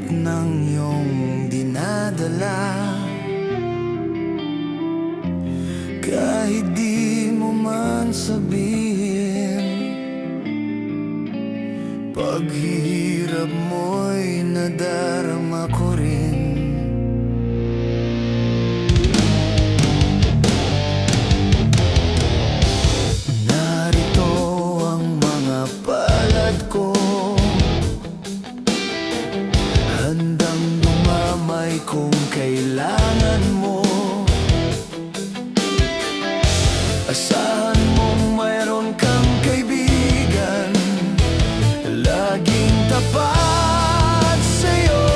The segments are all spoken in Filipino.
bigat ng iyong dinadala. Kahit di mo man sabihin, paghihirap mo'y nadarama ko rin. Narito ang mga palad ko, handang dumamay kung kailangan mo. Asahan mong mayroon kang kaibigan, laging tapat sa'yo.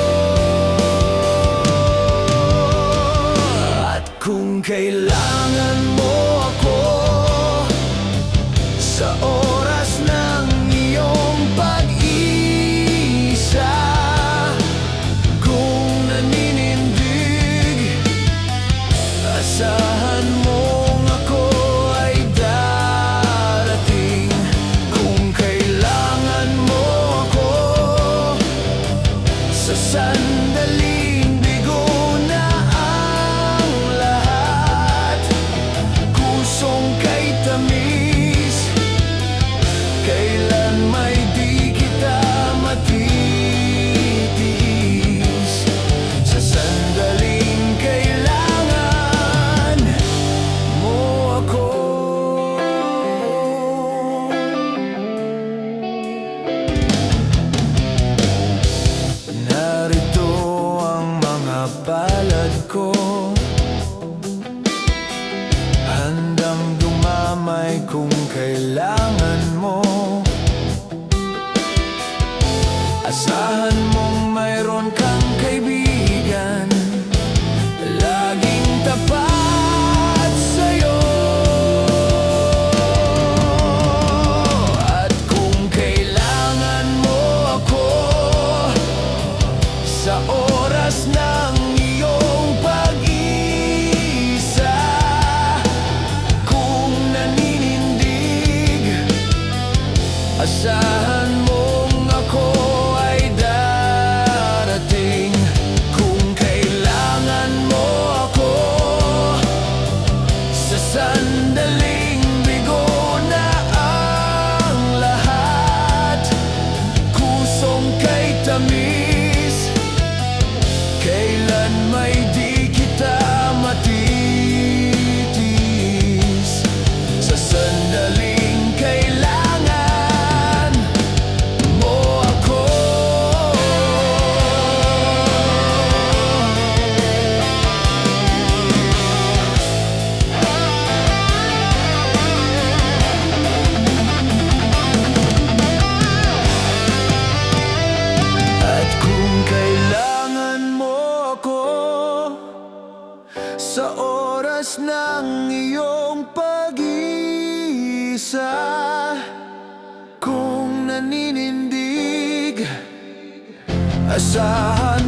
At kung kailangan mo ako sa oras ng iyong pag-iisa, kung naninindig, asahan mong ako ay darating. Kung kailangan mo ako sa sandaling bigo na ang lahat, kusong kay tamis, kailan may di kita matitiis. Sa sandaling kailangan mo ako. Narito ang mga palad ko, handang dumamay kung kailangan mo. Asahan mong mayroon kang kaibigan, laging tapat sa'yo. At kung kailangan mo ako sa oras ng iyong pag-iisa, kung naninindig, asahan mong ako ay darating. Kung kailangan mo ako sa sandaling bigo na ang lahat, kusong kay tamis, kailan may di kita matitiis. Sa sandaling kailangan mo ako. At kung kailangan mo ako sa oras ng iyong pag-iisa, kung naninindig, asahan